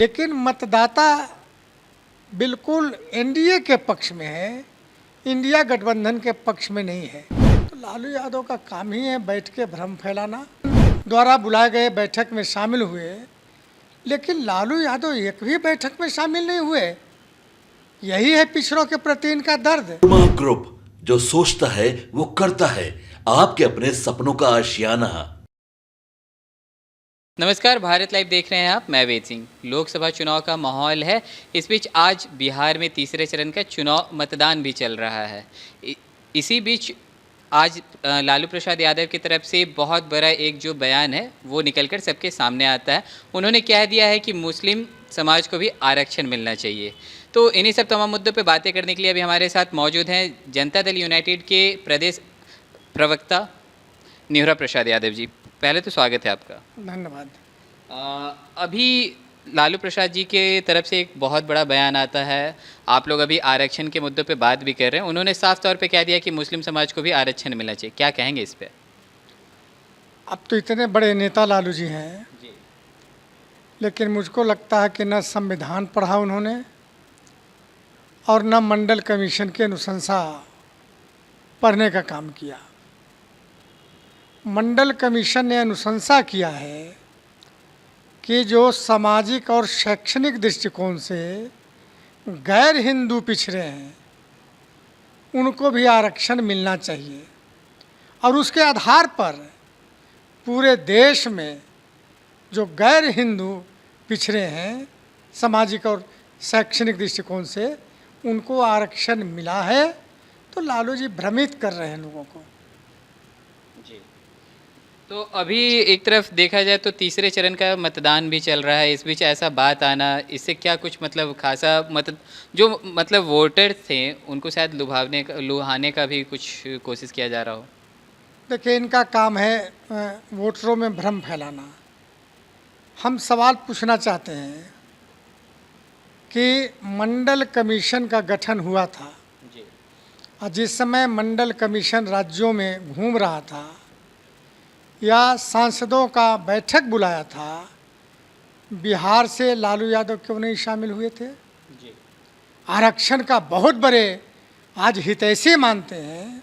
लेकिन मतदाता बिल्कुल एनडीए के पक्ष में है, इंडिया गठबंधन के पक्ष में नहीं है। तो लालू यादव का काम ही है बैठ के भ्रम फैलाना। द्वारा बुलाए गए बैठक में शामिल हुए, लेकिन लालू यादव एक भी बैठक में शामिल नहीं हुए। यही है पिछड़ों के प्रति इनका दर्द। ग्रुप जो सोचता है वो करता है, आपके अपने सपनों का आशियाना। नमस्कार, भारत लाइव देख रहे हैं आप। मैं वेद सिंह। लोकसभा चुनाव का माहौल है। इस बीच आज बिहार में तीसरे चरण का चुनाव मतदान भी चल रहा है। इसी बीच आज लालू प्रसाद यादव की तरफ से बहुत बड़ा एक जो बयान है वो निकलकर सबके सामने आता है। उन्होंने कह दिया है कि मुस्लिम समाज को भी आरक्षण मिलना चाहिए। तो इन्हीं सब तमाम मुद्दों पे बातें करने के लिए अभी हमारे साथ मौजूद हैं जनता दल यूनाइटेड के प्रदेश प्रवक्ता निहुरा प्रसाद यादव जी। पहले तो स्वागत है आपका। धन्यवाद। अभी लालू प्रसाद जी के तरफ से एक बहुत बड़ा बयान आता है। आप लोग अभी आरक्षण के मुद्दों पे बात भी कर रहे हैं। उन्होंने साफ तौर पे कह दिया कि मुस्लिम समाज को भी आरक्षण मिलना चाहिए। क्या कहेंगे इस पे? अब तो इतने बड़े नेता लालू जी हैं जी, लेकिन मुझको लगता है कि न संविधान पढ़ा उन्होंने और न मंडल कमीशन की अनुशंसा पढ़ने का काम किया। मंडल कमीशन ने अनुशंसा किया है कि जो सामाजिक और शैक्षणिक दृष्टिकोण से गैर हिंदू पिछड़े हैं उनको भी आरक्षण मिलना चाहिए, और उसके आधार पर पूरे देश में जो गैर हिंदू पिछड़े हैं सामाजिक और शैक्षणिक दृष्टिकोण से उनको आरक्षण मिला है। तो लालू जी भ्रमित कर रहे हैं लोगों को। जी, तो अभी एक तरफ देखा जाए तो तीसरे चरण का मतदान भी चल रहा है। इस बीच ऐसा बात आना, इससे क्या कुछ मतलब खासा जो वोटर थे उनको शायद लुभाने का भी कुछ कोशिश किया जा रहा हो? देखिए, इनका काम है वोटरों में भ्रम फैलाना। हम सवाल पूछना चाहते हैं कि मंडल कमीशन का गठन हुआ था जी, और जिस समय मंडल कमीशन राज्यों में घूम रहा था या सांसदों का बैठक बुलाया था, बिहार से लालू यादव क्यों नहीं शामिल हुए थे जी? आरक्षण का बहुत बड़े आज हितैषी मानते हैं।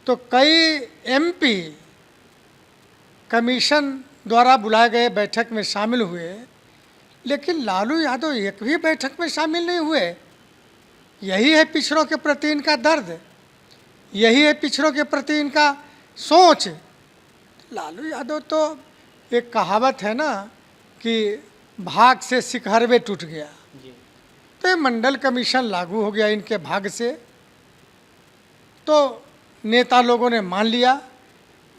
तो कई एमपी कमीशन द्वारा बुलाए गए बैठक में शामिल हुए, लेकिन लालू यादव एक भी बैठक में शामिल नहीं हुए। यही है पिछड़ों के प्रति इनका दर्द, यही है पिछड़ों के प्रति इनका सोच। लालू यादव तो एक कहावत है ना कि भाग से शिखरवे टूट गया, तो ये मंडल कमीशन लागू हो गया इनके भाग से, तो नेता लोगों ने मान लिया।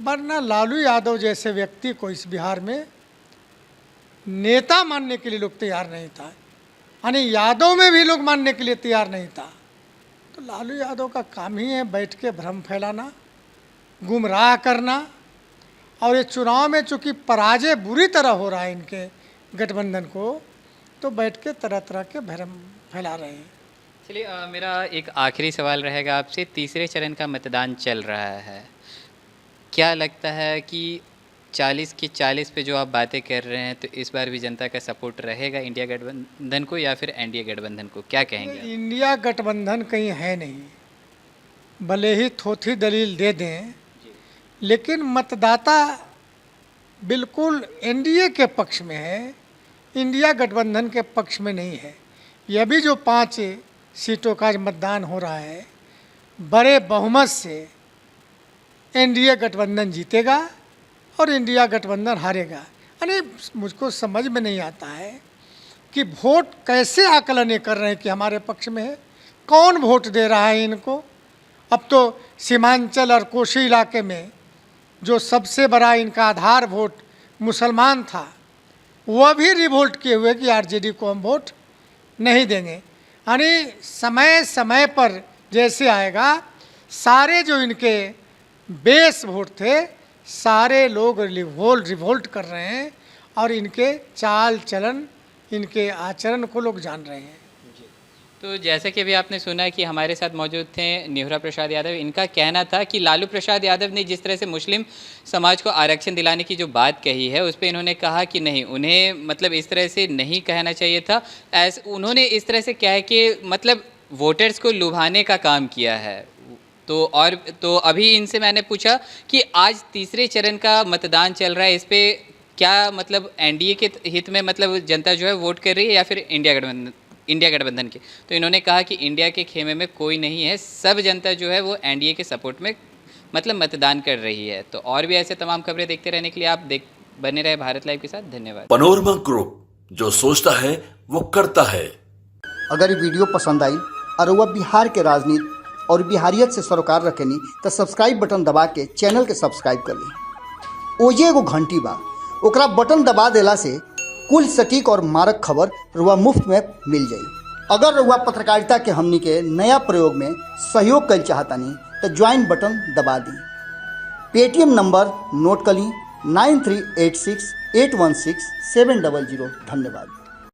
वरना लालू यादव जैसे व्यक्ति को इस बिहार में नेता मानने के लिए लोग तैयार नहीं था, यानी यादव में भी लोग मानने के लिए तैयार नहीं था। तो लालू यादव का काम ही है बैठ के भ्रम फैलाना, गुमराह करना। और ये चुनाव में चूँकि पराजय बुरी तरह हो रहा है इनके गठबंधन को, तो बैठ के तरह तरह के भ्रम फैला रहे हैं। चलिए, मेरा एक आखिरी सवाल रहेगा आपसे। तीसरे चरण का मतदान चल रहा है, क्या लगता है कि 40 की 40 पे जो आप बातें कर रहे हैं, तो इस बार भी जनता का सपोर्ट रहेगा इंडिया गठबंधन को या फिर एनडीए गठबंधन को? क्या कहेंगे? इंडिया गठबंधन कहीं है नहीं, भले ही थोथी दलील दे दें, लेकिन मतदाता बिल्कुल एनडीए के पक्ष में है, इंडिया गठबंधन के पक्ष में नहीं है। यह भी जो 5 सीटों का मतदान हो रहा है, बड़े बहुमत से एनडीए गठबंधन जीतेगा और इंडिया गठबंधन हारेगा। यानी मुझको समझ में नहीं आता है कि वोट कैसे आकलन कर रहे हैं कि हमारे पक्ष में है, कौन वोट दे रहा है इनको। अब तो सीमांचल और कोशी इलाके में जो सबसे बड़ा इनका आधार वोट मुसलमान था, वह भी रिवोल्ट किए हुए कि आरजेडी को हम वोट नहीं देंगे। यानी समय समय पर जैसे आएगा, सारे जो इनके बेस वोट थे सारे लोग रिवोल्ट कर रहे हैं और इनके चाल चलन, इनके आचरण को लोग जान रहे हैं। तो जैसा कि अभी आपने सुना कि हमारे साथ मौजूद थे नेहुरा प्रसाद यादव, इनका कहना था कि लालू प्रसाद यादव ने जिस तरह से मुस्लिम समाज को आरक्षण दिलाने की जो बात कही है उस पर इन्होंने कहा कि नहीं, उन्हें मतलब इस तरह से नहीं कहना चाहिए था। उन्होंने इस तरह से क्या है कि मतलब वोटर्स को लुभाने का काम किया है। तो अभी इनसे मैंने पूछा कि आज तीसरे चरण का मतदान चल रहा है, इस पे क्या मतलब एनडीए के हित में मतलब जनता जो है वोट कर रही है या फिर इंडिया गठबंधन के। तो इन्होंने कहा कि इंडिया के खेमे में कोई नहीं है, सब जनता जो है वो एनडीए के सपोर्ट में मतलब मतदान कर रही है। तो और भी ऐसे तमाम खबरें देखते रहने के लिए आप बने रहे भारत लाइव के साथ। धन्यवाद। पनोरमा ग्रुप, जो सोचता है वो करता है। अगर ये वीडियो पसंद आई और वह बिहार के राजनीति और बिहारियत से सरोकार रखेनी तो सब्सक्राइब बटन दबा के चैनल के सब्सक्राइब कर ली। ओजे एगो घंटी बा, ओकरा बटन दबा देला से कुल सटीक और मारक खबर रुआ मुफ्त में मिल जाई। अगर रुआ पत्रकारिता के हमनी के नया प्रयोग में सहयोग कर चाहतानी तो ज्वाइन बटन दबा दी। पेटीएम नंबर नोट कर ली 9386816700। धन्यवाद।